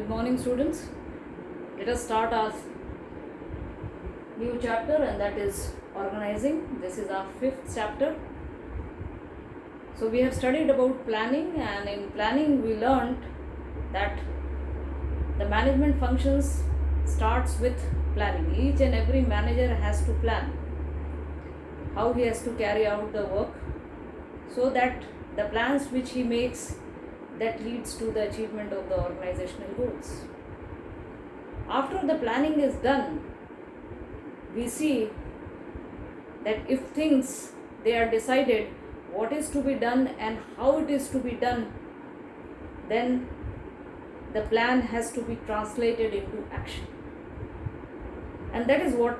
Good morning, students. Let us start our new chapter, and that is organizing. This is our fifth chapter. So, we have studied about planning, and in planning, we learned that the management functions starts with planning. Each and every manager has to plan how he has to carry out the work, so that the plans which he makes that leads to the achievement of the organizational goals. After the planning is done, we see that if things they are decided what is to be done and how it is to be done, then the plan has to be translated into action. And that is what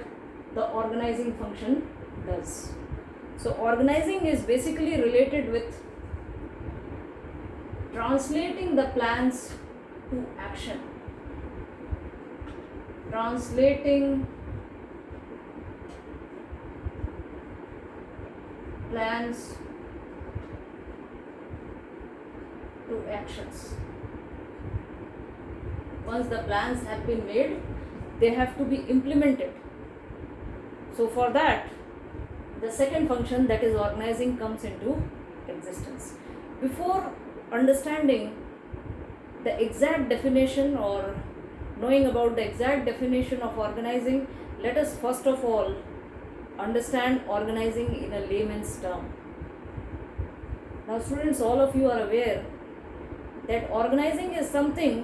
the organizing function does. So organizing is basically related with translating the plans to action. Translating plans to actions. Once the plans have been made, they have to be implemented. So for that, the second function, that is organizing, comes into existence. Before understanding the exact definition or knowing about the exact definition of organizing, let us first of all understand organizing in a layman's term. Now students, all of you are aware that organizing is something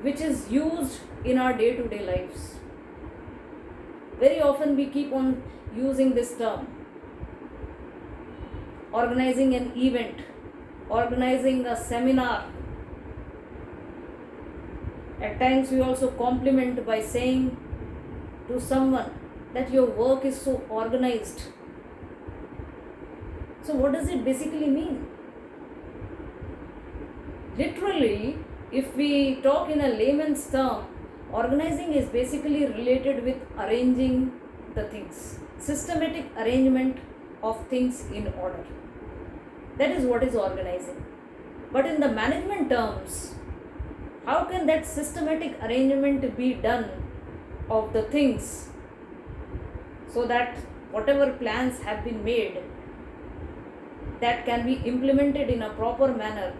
which is used in our day-to-day lives. Very often we keep on using this term. Organizing an event, organizing a seminar. At times we also compliment by saying to someone that your work is so organized. So what does it basically mean? Literally, if we talk in a layman's term, organizing is basically related with arranging the things, systematic arrangement of things in order. That is what is organizing. But in the management terms, how can that systematic arrangement be done of the things so that whatever plans have been made, that can be implemented in a proper manner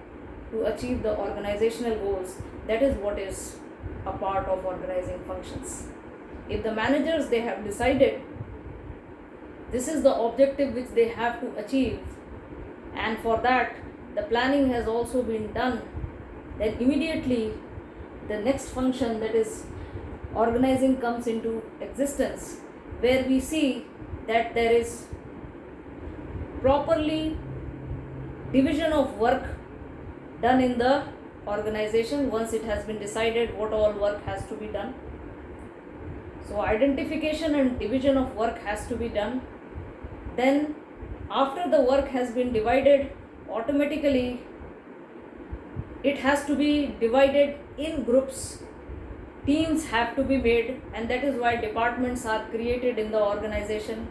to achieve the organizational goals? That is what is a part of organizing functions. If the managers, they have decided this is the objective which they have to achieve, and for that the planning has also been done, then immediately the next function, that is organizing, comes into existence, where we see that there is properly division of work done in the organization once it has been decided what all work has to be done. So identification and division of work has to be done. Then after the work has been divided, automatically it has to be divided in groups. Teams have to be made, and that is why departments are created in the organization.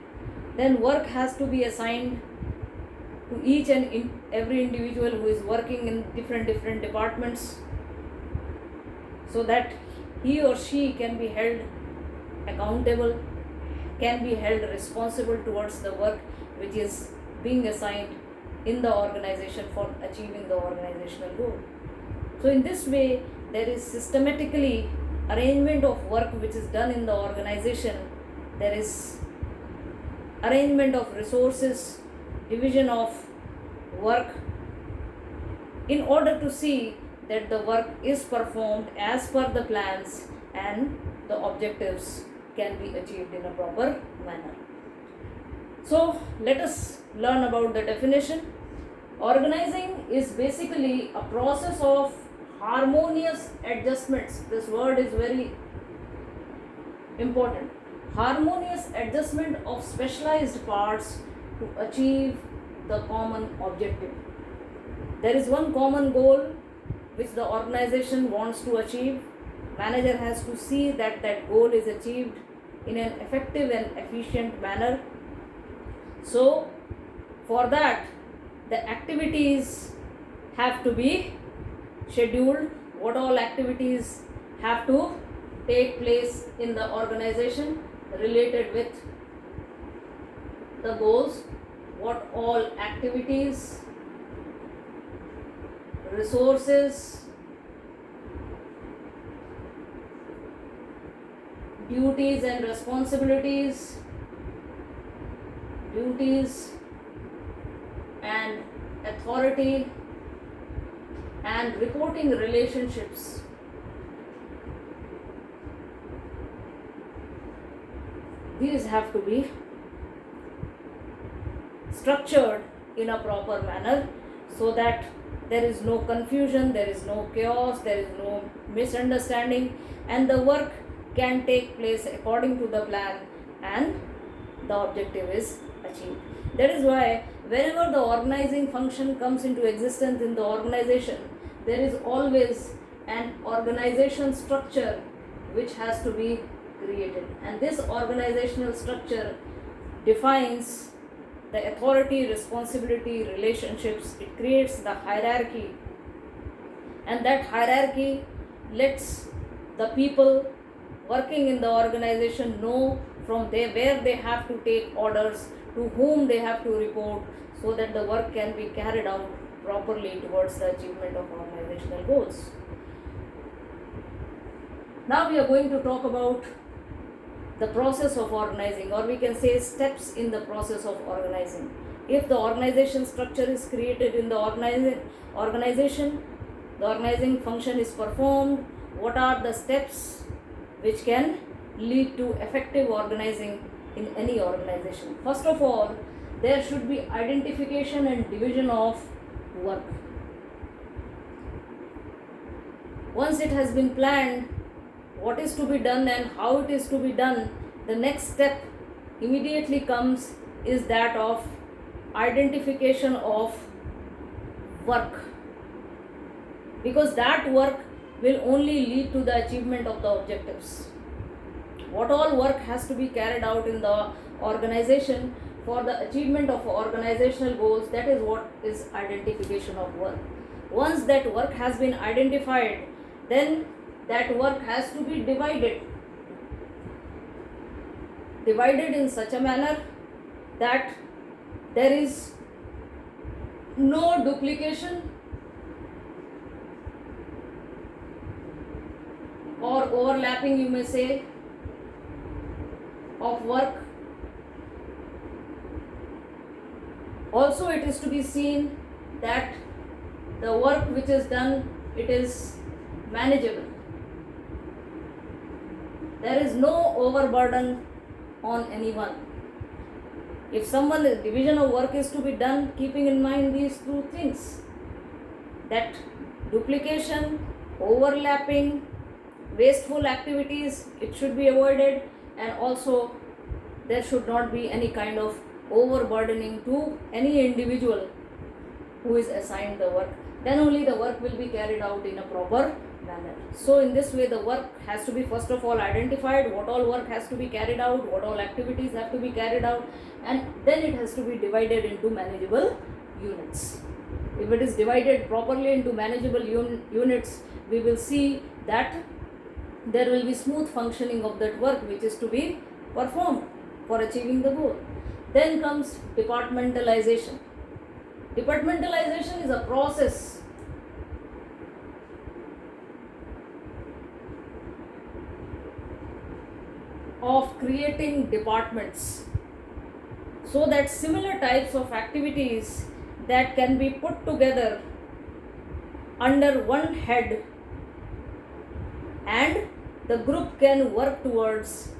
Then work has to be assigned to each and every individual who is working in different departments, so that he or she can be held accountable, can be held responsible towards the work which is being assigned in the organization for achieving the organizational goal. So in this way, there is systematically arrangement of work which is done in the organization. There is arrangement of resources, division of work, in order to see that the work is performed as per the plans and the objectives can be achieved in a proper manner. So let us learn about the definition. Organizing is basically a process of harmonious adjustments. This word is very important. Harmonious adjustment of specialized parts to achieve the common objective. There is one common goal which the organization wants to achieve. Manager has to see that that goal is achieved in an effective and efficient manner. So for that, the activities have to be scheduled what all activities have to take place in the organization related with the goals, what all activities, resources, duties and responsibilities, duties and authority, and reporting relationships. These have to be structured in a proper manner so that there is no confusion, there is no chaos, there is no misunderstanding, and the work can take place according to the plan and the objective is achieved. That is why whenever the organizing function comes into existence in the organization, there is always an organization structure which has to be created, and this organizational structure defines the authority, responsibility, relationships. It creates the hierarchy, and that hierarchy lets the people working in the organization know from where they have to take orders, to whom they have to report, so that the work can be carried out properly towards the achievement of organizational goals. Now we are going to talk about the process of organizing, or we can say steps in the process of organizing. If the organization structure is created in the organization, the organizing function is performed, what are the steps which can lead to effective organizing in any organization? First of all, there should be identification and division of work. Once it has been planned what is to be done and how it is to be done, the next step immediately comes is that of identification of work, because that work will only lead to the achievement of the objectives. What all work has to be carried out in the organization for the achievement of organizational goals, that is what is identification of work. Once that work has been identified, then that work has to be divided in such a manner that there is no duplication or overlapping, you may say, of work. Also, it is to be seen that the work which is done, it is manageable. There is no overburden on anyone. If someone, division of work is to be done, keeping in mind these two things, that duplication, overlapping, wasteful activities, it should be avoided, and also there should not be any kind of overburdening to any individual who is assigned the work. Then only the work will be carried out in a proper manner. So in this way, the work has to be first of all identified, what all work has to be carried out, what all activities have to be carried out, and then it has to be divided into manageable units. If it is divided properly into manageable units, we will see that there will be smooth functioning of that work which is to be performed for achieving the goal. Then comes departmentalization. Departmentalization is a process of creating departments so that similar types of activities that can be put together under one head and the group can work towards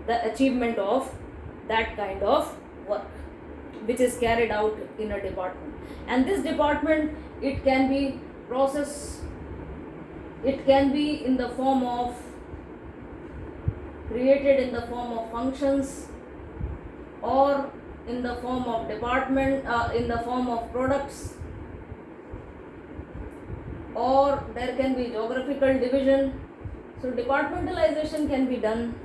the achievement of that kind of work which is carried out in a department. And this department, it can be process, it can be in the form of created in the form of functions, or in the form of department, in the form of products, or there can be geographical division. So departmentalization can be done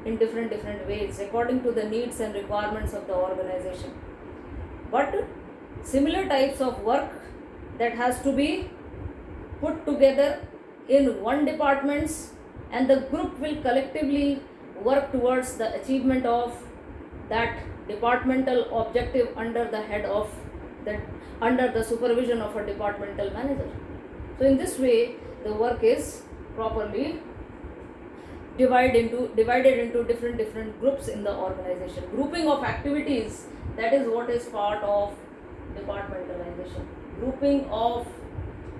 in different ways according to the needs and requirements of the organization. But similar types of work that has to be put together in one departments, and the group will collectively work towards the achievement of that departmental objective under the head of the under the supervision of a departmental manager. So in this way the work is properly divided into different groups in the organization. Grouping of activities, that is what is part of departmentalization. Grouping of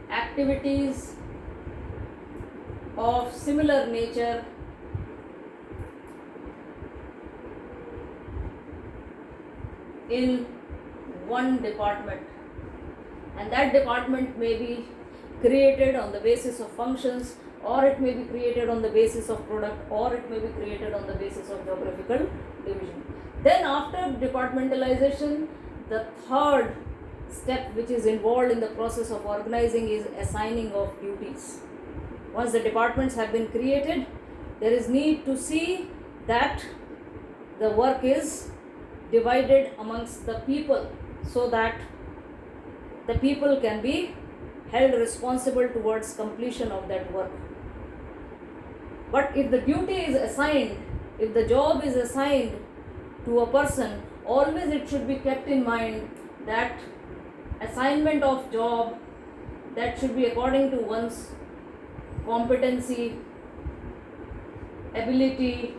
activities of similar nature in one department, and that department may be created on the basis of functions, or it may be created on the basis of product, or it may be created on the basis of geographical division. Then after departmentalization, the third step which is involved in the process of organizing is assigning of duties. Once the departments have been created, there is need to see that the work is divided amongst the people, so that the people can be held responsible towards completion of that work. But if the duty is assigned, if the job is assigned to a person, always it should be kept in mind that assignment of job, that should be according to one's competency, ability,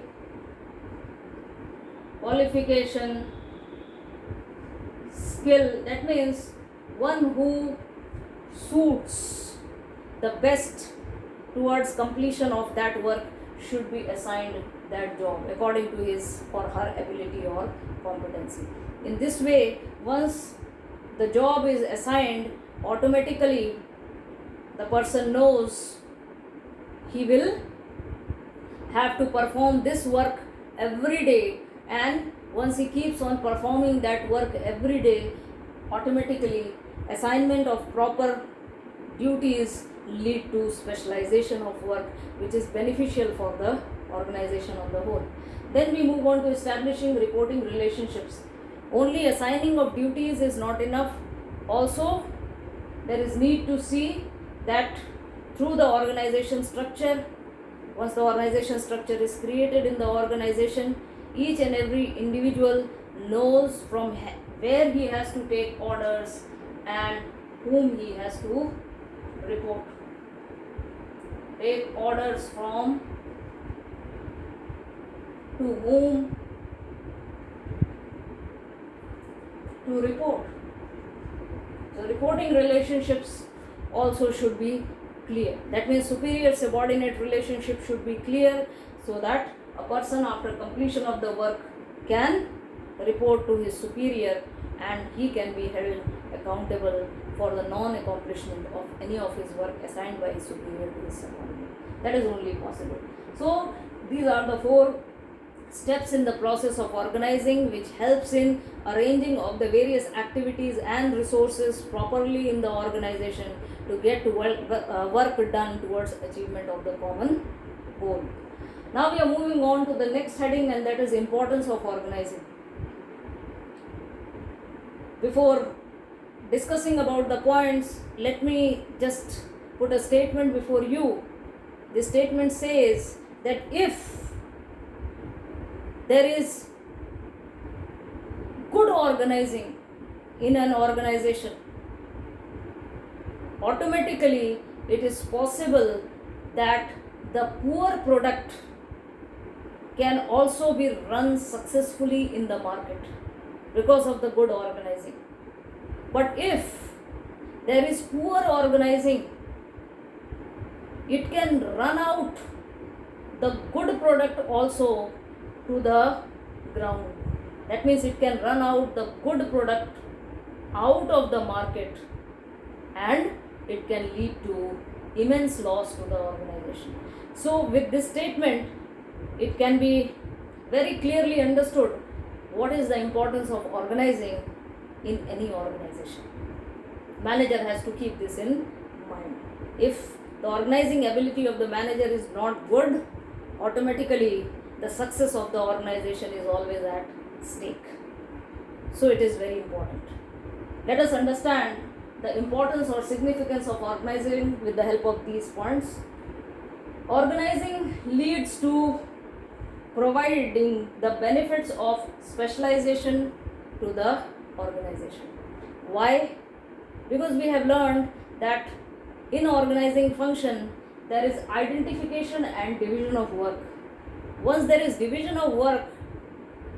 qualification, skill. That means one who suits the best towards completion of that work should be assigned that job according to his or her ability or competency. In this way, once the job is assigned, automatically the person knows he will have to perform this work every day, and once he keeps on performing that work every day, automatically assignment of proper duties lead to specialization of work, which is beneficial for the organization on the whole. Then we move on to establishing reporting relationships. Only assigning of duties is not enough. Also, there is need to see that through the organization structure, once the organization structure is created in the organization, each and every individual knows from where he has to take orders and whom he has to report. Take orders from, to whom to report. So reporting relationships also should be clear. That means superior subordinate relationship should be clear, so that a person after completion of the work can report to his superior and he can be held accountable for the non-accomplishment of any of his work assigned by his superior to his subordinate. That is only possible. So these are the 4 steps in the process of organizing, which helps in arranging of the various activities and resources properly in the organization to get work done towards achievement of the common goal. Now we are moving on to the next heading, and that is importance of organizing. Before discussing about the points, let me just put a statement before you. This statement says that if there is good organizing in an organization, automatically it is possible that the poor product can also be run successfully in the market because of the good organizing. But if there is poor organizing, it can run out the good product also to the ground. That means it can run out the good product out of the market, and it can lead to immense loss to the organization. So with this statement, it can be very clearly understood what is the importance of organizing in any organization. Manager has to keep this in mind. If the organizing ability of the manager is not good, automatically the success of the organization is always at stake. So it is very important. Let us understand the importance or significance of organizing with the help of these points. Organizing leads to providing the benefits of specialization to the organization. Why? Because we have learned that in organizing function there is identification and division of work. Once there is division of work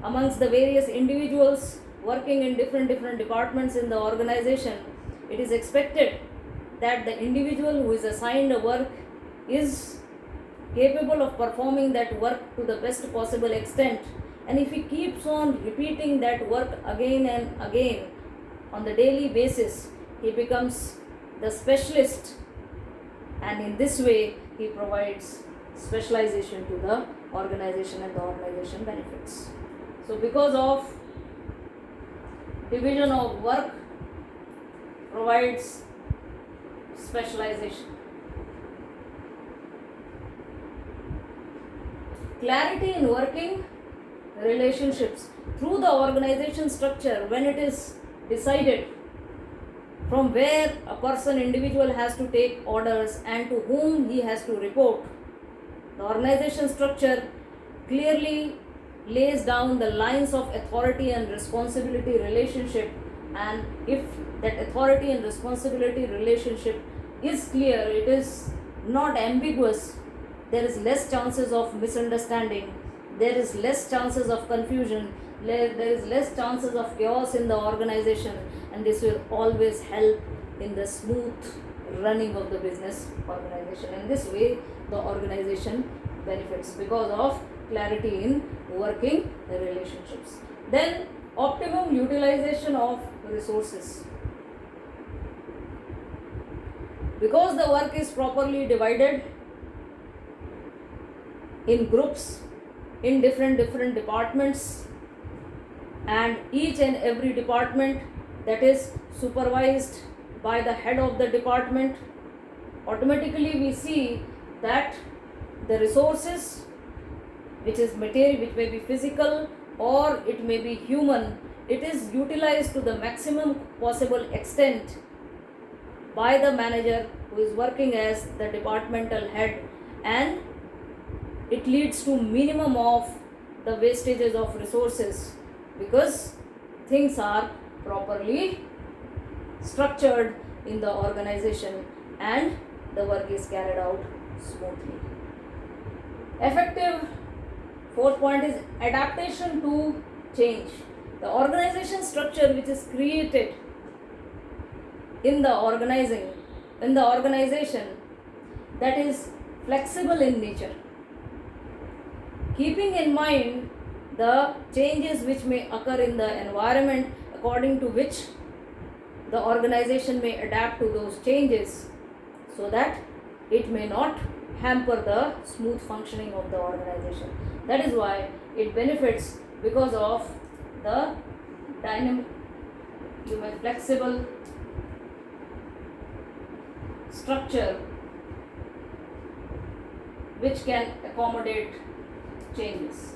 amongst the various individuals working in different departments in the organization, it is expected that the individual who is assigned a work is capable of performing that work to the best possible extent, and if he keeps on repeating that work again and again on the daily basis, he becomes the specialist, and in this way he provides specialization to the organization and the organization benefits. So because of division of work provides specialization. Clarity in working relationships through the organization structure, when it is decided from where a person individual has to take orders and to whom he has to report, the organization structure clearly lays down the lines of authority and responsibility relationship, and if that authority and responsibility relationship is clear, it is not ambiguous, there is less chances of misunderstanding, there is less chances of confusion, there is less chances of chaos in the organization, and this will always help in the smooth running of the business organization. In this way the organization benefits because of clarity in working relationships. Then optimum utilization of resources. Because the work is properly divided in groups in different departments, and each and every department that is supervised by the head of the department, automatically we see that the resources, which is material, which may be physical or it may be human, it is utilized to the maximum possible extent by the manager who is working as the departmental head, and it leads to minimum of the wastages of resources because things are properly structured in the organization and the work is carried out smoothly. Effective, fourth point is adaptation to change. The organization structure which is created in the organization that is flexible in nature, keeping in mind the changes which may occur in the environment, according to which the organization may adapt to those changes so that it may not hamper the smooth functioning of the organization. That is why it benefits because of the dynamic, flexible structure which can accommodate changes,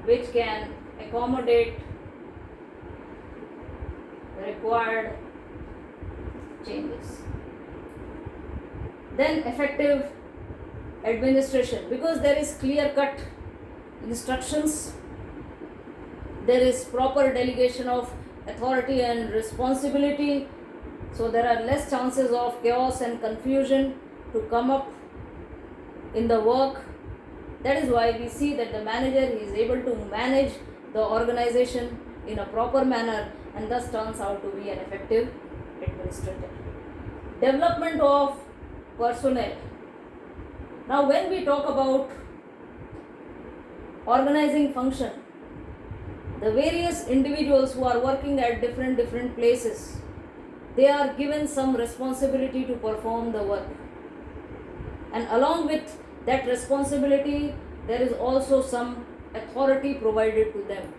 which can accommodate required changes. Then effective administration, because there is clear cut instructions, there is proper delegation of authority and responsibility, so there are less chances of chaos and confusion to come up in the work. That is why we see that the manager is able to manage the organization in a proper manner and thus turns out to be an effective administrator. Development of personnel. Now when we talk about organizing function, the various individuals who are working at different places, they are given some responsibility to perform the work, and along with that responsibility there is also some authority provided to them.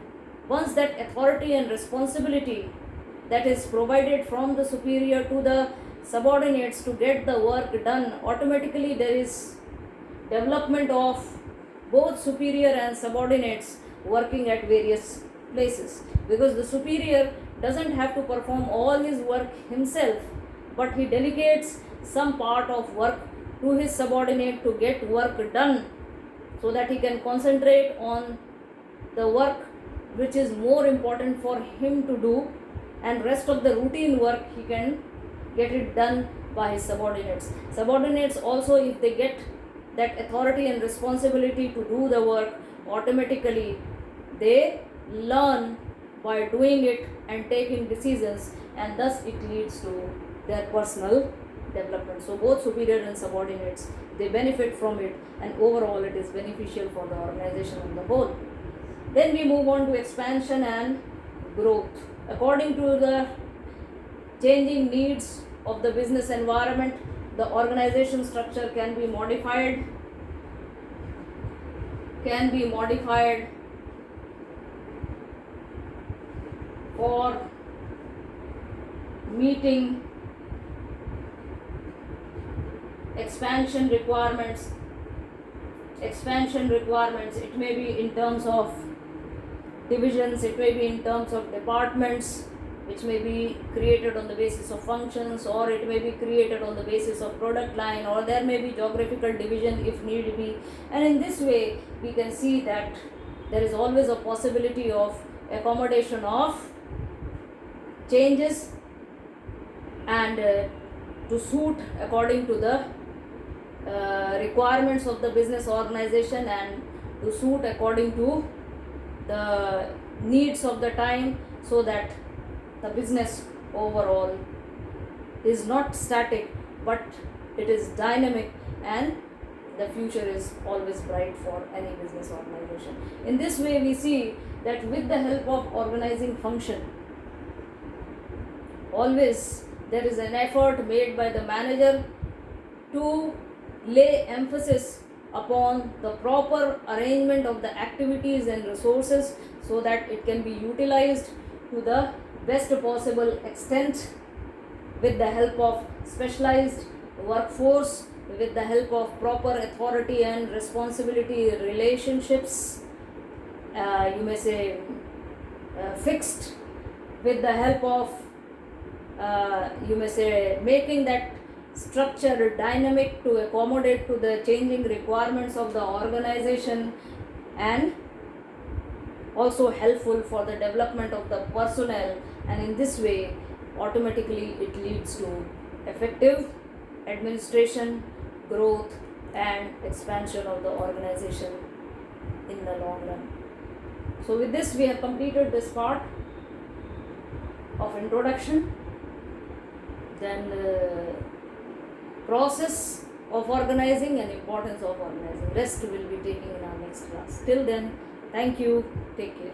Once that authority and responsibility that is provided from the superior to the subordinates to get the work done, automatically there is development of both superior and subordinates working at various places, because the superior doesn't have to perform all his work himself, but he delegates some part of work to his subordinate to get work done, so that he can concentrate on the work which is more important for him to do, and rest of the routine work he can get it done by his subordinates. Subordinates also, if they get that authority and responsibility to do the work, automatically they learn by doing it and taking decisions, and thus it leads to their personal development. So both superior and subordinates, they benefit from it, and overall it is beneficial for the organization on the whole. Then we move on to expansion and growth. According to the changing needs of the business environment, the organization structure can be modified for meeting expansion requirements. It may be in terms of divisions, it may be in terms of departments, which may be created on the basis of functions, or it may be created on the basis of product line, or there may be geographical division if need be. And in this way we can see that there is always a possibility of accommodation of changes, and to suit according to the requirements of the business organization, and to suit according to the needs of the time, so that the business overall is not static but it is dynamic, and the future is always bright for any business organization. In this way we see that with the help of organizing function, always there is an effort made by the manager to lay emphasis upon the proper arrangement of the activities and resources, so that it can be utilized to the best possible extent, with the help of specialized workforce, with the help of proper authority and responsibility relationships, you may say fixed, with the help of you may say making that structure dynamic to accommodate to the changing requirements of the organization, and also helpful for the development of the personnel. And in this way automatically it leads to effective administration, growth and expansion of the organization in the long run. So with this we have completed this part of introduction. Then process of organizing and importance of organizing. Rest will be taking in our next class. Till then, thank you. Take care.